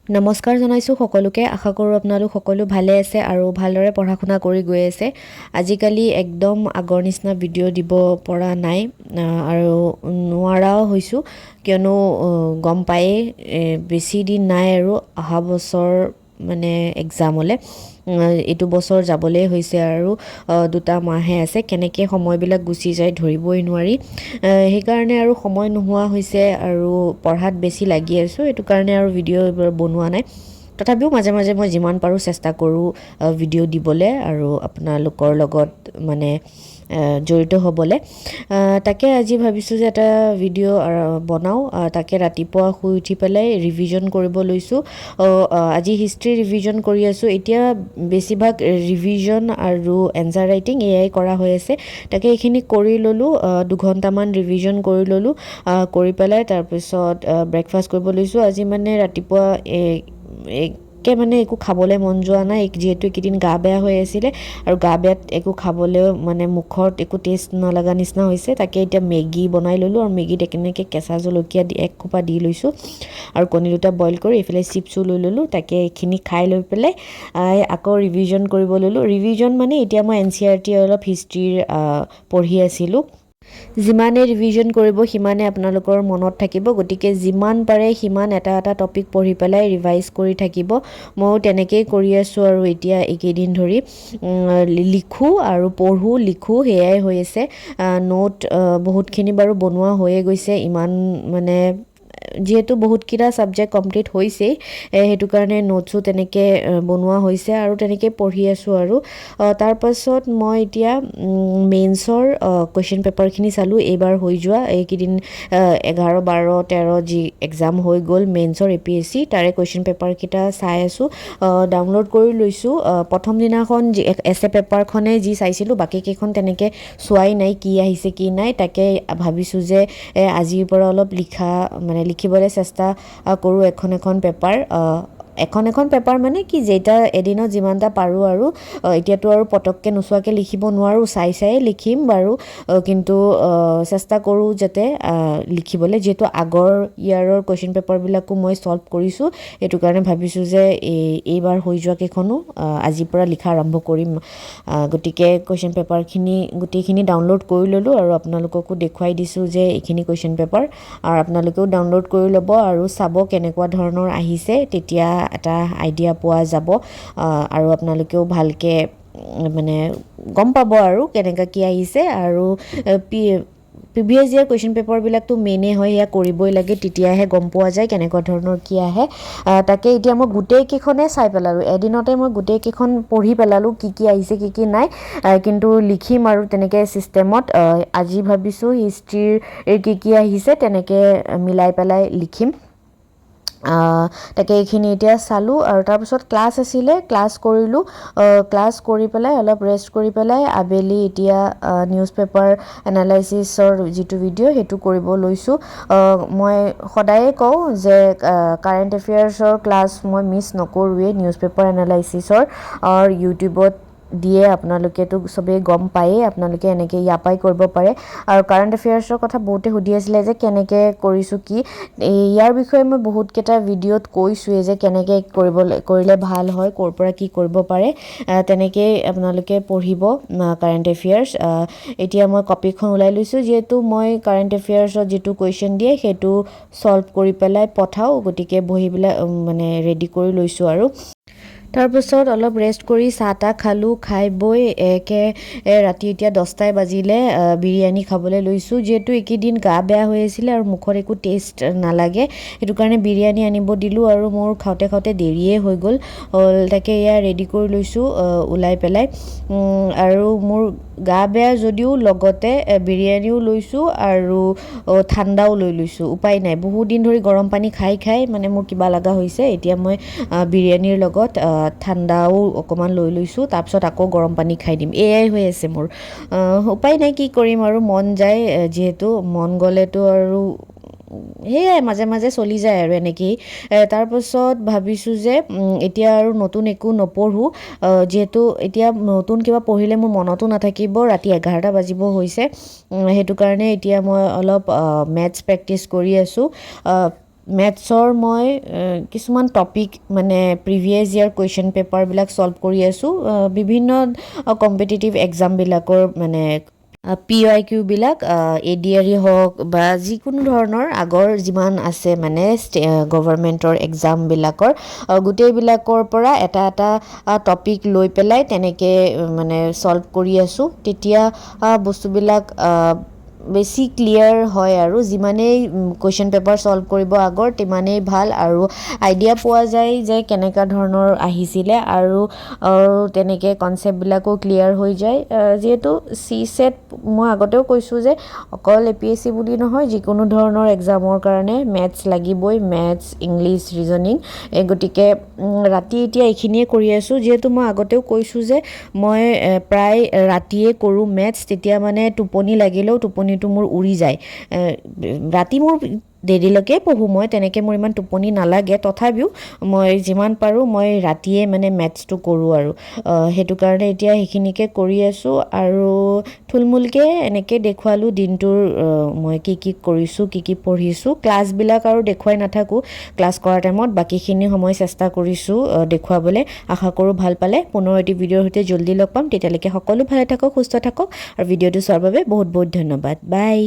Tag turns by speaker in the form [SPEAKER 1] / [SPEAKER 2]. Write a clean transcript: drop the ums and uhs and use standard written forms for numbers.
[SPEAKER 1] নমস্কাৰ জনাইছোঁ সকলোকে। আশা কৰোঁ আপোনালোক সকলো ভালে আছে আৰু ভালদৰে পঢ়া শুনা কৰি গৈ আছে। আজিকালি একদম আগৰ নিচিনা ভিডিঅ' দিব পৰা নাই আৰু নোৱাৰাও হৈছোঁ, কিয়নো গম পায়েই বেছি দিন নাই আৰু অহা বছৰ মানে এক্সামলৈ। এইটো বছৰ যাবলৈ হৈছে আৰু 2 মাহহে আছে। কেনেকৈ সময়বিলাক গুচি যায় ধৰিবই নোৱাৰি। সেইকাৰণে আৰু সময় নোহোৱা হৈছে আৰু পঢ়াত বেছি লাগি আছোঁ। এইটো কাৰণে আৰু ভিডিঅ' এইবোৰ বনোৱা নাই। তথাপিও মাজে মাজে মই যিমান পাৰোঁ চেষ্টা কৰোঁ ভিডিঅ' দিবলৈ আৰু আপোনালোকৰ লগত মানে জড়িত হ'বলৈ। তাকে আজি ভাবিছোঁ যে এটা ভিডিঅ' বনাওঁ। তাকে ৰাতিপুৱা শুই উঠি পেলাই ৰিভিজন কৰিব লৈছোঁ। আজি হিষ্ট্ৰী ৰিভিজন কৰি আছোঁ। এতিয়া বেছিভাগ ৰিভিজন আৰু এনচাৰ ৰাইটিং এয়াই কৰা হৈ আছে। তাকে এইখিনি কৰি ল'লোঁ, 2 ঘণ্টামান ৰিভিজন কৰি ল'লোঁ। কৰি পেলাই তাৰপিছত ব্ৰেকফাষ্ট কৰিব লৈছোঁ। আজি মানে ৰাতিপুৱা মানে একো খাবলৈ মন যোৱা নাই, যিহেতু এইকেইদিন গা বেয়া হৈ আছিলে আৰু গা বেয়াত একো খাবলৈও মানে মুখত একো টেষ্ট নলগা নিচিনা হৈছে। তাকে এতিয়া মেগী বনাই ল'লোঁ আৰু মেগীত এনেকৈ কেঁচা জলকীয়া এক খোপা দি লৈছোঁ আৰু কণী 2টা বইল কৰি এইফালে চিপছো লৈ ল'লোঁ। তাকে এইখিনি খাই লৈ পেলাই আকৌ ৰিভিজন কৰিব ল'লোঁ। ৰিভিজন মানে এতিয়া মই NCERT অলপ হিষ্ট্ৰীৰ পঢ়ি আছিলোঁ। যিমানে ৰিভিজন কৰিব সিমানে আপোনালোকৰ মনত থাকিব, গতিকে যিমান পাৰে সিমান এটা টপিক পঢ়ি পেলাই ৰিভাইজ কৰি থাকিব। ময়ো তেনেকেই কৰি আছোঁ আৰু এতিয়া এইকেইদিন ধৰি লিখোঁ আৰু পঢ়োঁ লিখোঁ সেয়াই হৈ আছে। নোট বহুতখিনি বাৰু বনোৱা হৈয়ে গৈছে। ইমান মানে যিহেতু বহুতকেইটা ছাবজেক্ট কমপ্লিট হৈছেই, সেইটো কাৰণে নোটছো তেনেকৈ বনোৱা হৈছে আৰু তেনেকৈ পঢ়ি আছোঁ আৰু তাৰপাছত মই এতিয়া মেইনছৰ কুৱেশ্যন পেপাৰখিনি চালোঁ। এইবাৰ হৈ যোৱা এইকেইদিন 11, 12, 13 যি এক্সাম হৈ গ'ল মেইনছৰ APSC, তাৰে কুৱেশ্যন পেপাৰকেইটা চাই আছোঁ। ডাউনলোড কৰি লৈছোঁ। প্ৰথম দিনাখন এছে পেপাৰখনে যি চাইছিলোঁ, বাকীকেইখন তেনেকৈ চোৱাই নাই, কি আহিছে কি নাই। তাকে ভাবিছোঁ যে আজিৰ পৰা অলপ লিখিবলৈ চেষ্টা কৰোঁ এখন পেপাৰ মানে কি যেইটা এদিনত যিমানটা পাৰোঁ আৰু এতিয়াতো আৰু পটককৈ নোচোৱাকৈ লিখিব নোৱাৰোঁ, চাই লিখিম বাৰু, কিন্তু চেষ্টা কৰোঁ যাতে লিখিবলৈ, যিহেতু আগৰ ইয়াৰৰ কুৱেশ্যন পেপাৰবিলাকো মই ছল্ভ কৰিছোঁ। সেইটো কাৰণে ভাবিছোঁ যে এইবাৰ হৈ যোৱা কেইখনো আজিৰ পৰা লিখা আৰম্ভ কৰিম। গতিকে কুৱেশ্যন পেপাৰখিনি গোটেইখিনি ডাউনলোড কৰি ল'লোঁ আৰু আপোনালোককো দেখুৱাই দিছোঁ যে এইখিনি কুৱেশ্যন পেপাৰ, আৰু আপোনালোকেও ডাউনলোড কৰি ল'ব আৰু চাব কেনেকুৱা ধৰণৰ আহিছে, তেতিয়া এটা আইডিয়া পোৱা যাব আৰু আপোনালোকেও ভালকৈ মানে গম পাব আৰু কেনেকৈ কি আহিছে। আৰু প্ৰিভিয়াছ ইয়াৰ কুৱেশ্যন পেপাৰবিলাকতো মেইনেই হয়, সেয়া কৰিবই লাগে, তেতিয়াহে গম পোৱা যায় কেনেকুৱা ধৰণৰ কি আহে। তাকে এতিয়া মই গোটেইকেইখনে চাই পেলালোঁ, এদিনতে মই গোটেইকেইখন পঢ়ি পেলালোঁ, কি আহিছে কি নাই, কিন্তু লিখিম আৰু তেনেকৈ ছিষ্টেমত। আজি ভাবিছোঁ হিষ্ট্ৰীৰ কি আহিছে তেনেকৈ মিলাই পেলাই লিখিম। তাকে এইখিনি এতিয়া চালোঁ আৰু তাৰপিছত ক্লাছ আছিলে, ক্লাছ কৰিলোঁ। ক্লাছ কৰি পেলাই অলপ ৰেষ্ট কৰি পেলাই আবেলি এতিয়া নিউজ পেপাৰ এনালাইচিছৰ যিটো ভিডিঅ' সেইটো কৰিব লৈছোঁ। মই সদায়ে কওঁ যে কাৰেণ্ট এফেয়াৰ্ছৰ ক্লাছ মই মিছ নকৰোঁৱেই। নিউজ পেপাৰ এনালাইচিছৰ ইউটিউবত দিয়ে, আপোনালোকেতো চবেই গম পায়েই, আপোনালোকে এনেকৈ ইয়াৰ পৰাই কৰিব পাৰে। আৰু কাৰেণ্ট এফেয়াৰ্ছৰ কথা বহুতে সুধি আছিলে যে কেনেকৈ কৰিছোঁ কি, ইয়াৰ বিষয়ে মই বহুতকেইটা ভিডিঅ'ত কৈছোঁৱেই যে কেনেকৈ কৰিলে ভাল হয়, ক'ৰ পৰা কি কৰিব পাৰে। তেনেকেই আপোনালোকে পঢ়িব কাৰেণ্ট এফেয়াৰ্ছ। এতিয়া মই কপিখন ওলাই লৈছোঁ, যিহেতু মই কাৰেণ্ট এফেয়াৰ্ছত যিটো কুৱেশ্যন দিয়ে সেইটো ছল্ভ কৰি পেলাই পঠাওঁ, গতিকে বহিবিলাক মানে ৰেডি কৰি লৈছোঁ আৰু তাৰপিছত অলপ ৰেষ্ট কৰি চাহ তাহ খালোঁ। খাই বৈ ৰাতি এতিয়া 10টাই বাজিলে বিৰিয়ানী খাবলৈ লৈছোঁ, যিহেতু এইকেইদিন গা বেয়া হৈ আছিলে আৰু মুখত একো টেষ্ট নালাগে, সেইটো কাৰণে বিৰিয়ানী আনিব দিলোঁ আৰু মোৰ খাওঁতে দেৰিয়ে হৈ গ'ল। তাকে এয়া ৰেডি কৰি লৈছোঁ ওলাই পেলাই। আৰু মোৰ গা বেয়া যদিও লগতে বিৰিয়ানীও লৈছোঁ আৰু ঠাণ্ডাও লৈ লৈছোঁ। উপায় নাই, বহুত দিন ধৰি গৰম পানী খাই মানে মোৰ কিবা লগা হৈছে। এতিয়া মই বিৰিয়ানীৰ লগত ঠাণ্ডাও অকণমান লৈ লৈছোঁ, তাৰপিছত আকৌ গৰম পানী খাই দিম, এয়াই হৈ আছে মোৰ। উপায় নাই, কি কৰিম আৰু, মন যায় যিহেতু, মন গ'লেতো আৰু সেয়াই মাজে মাজে চলি যায় আৰু এনেকেই। তাৰপাছত ভাবিছোঁ যে এতিয়া আৰু নতুন একো নপঢ়োঁ, যিহেতু এতিয়া নতুন কিবা পঢ়িলে মোৰ মনতো নাথাকিব, ৰাতি 11টা বাজিব হৈছে। সেইটো কাৰণে এতিয়া মই অলপ মেথছ প্ৰেক্টিছ কৰি আছোঁ। মেথছৰ মই কিছুমান টপিক মানে প্ৰিভিয়াছ ইয়াৰ কুৱেশ্যন পেপাৰবিলাক ছল্ভ কৰি আছোঁ বিভিন্ন কম্পিটিটিভ এক্সামবিলাকৰ মানে PYQবিলাক ADRE হওক বা যিকোনো ধৰণৰ আগৰ যিমান আছে মানে গভৰ্ণমেণ্টৰ এক্সামবিলাকৰ গোটেইবিলাকৰ পৰা এটা এটা টপিক লৈ পেলাই তেনেকৈ মানে ছল্ভ কৰি আছোঁ তেতিয়া বস্তুবিলাক বেছি ক্লিয়াৰ হয় আৰু যিমানেই কুৱেশ্যন পেপাৰ ছল্ভ কৰিব আগৰ তিমানেই ভাল আৰু আইডিয়া পোৱা যায় যে কেনেকুৱা ধৰণৰ আহিছিলে আৰু তেনেকৈ কনচেপ্টবিলাকো ক্লিয়াৰ হৈ যায় যিহেতু CSET মই আগতেও কৈছোঁ যে অকল APSC বুলি নহয় যিকোনো ধৰণৰ এক্সামৰ কাৰণে মেথছ লাগিবই মেথছ ইংলিছ ৰিজনিং গতিকে ৰাতি এতিয়া এইখিনিয়ে কৰি আছোঁ যিহেতু মই আগতেও কৈছোঁ যে মই প্ৰায় ৰাতিয়ে কৰোঁ মেথছ তেতিয়া মানে টোপনি লাগিলেও টোপনিটো মোৰ উৰি যায় ৰাতি মোৰ দেৰিলৈকে পঢ়োঁ মই তেনেকৈ মোৰ ইমান টোপনি নালাগে তথাপিও মই যিমান পাৰোঁ মই ৰাতিয়ে মানে মেথছটো কৰোঁ আৰু সেইটো কাৰণে এতিয়া সেইখিনিকে কৰি আছোঁ আৰু থুলমূলকৈ এনেকৈ দেখুৱালোঁ দিনটোৰ মই কি কি কৰিছোঁ কি কি পঢ়িছোঁ ক্লাছবিলাক আৰু দেখুৱাই নাথাকোঁ ক্লাছ কৰাৰ টাইমত বাকীখিনি সময় চেষ্টা কৰিছোঁ দেখুৱাবলৈ আশা কৰোঁ ভাল পালে পুনৰ এটি ভিডিঅ'ৰ সৈতে জল্দি লগ পাম তেতিয়ালৈকে সকলো ভালে থাকক সুস্থ থাকক আৰু ভিডিঅ'টো চোৱাৰ বাবে বহুত বহুত ধন্যবাদ বাই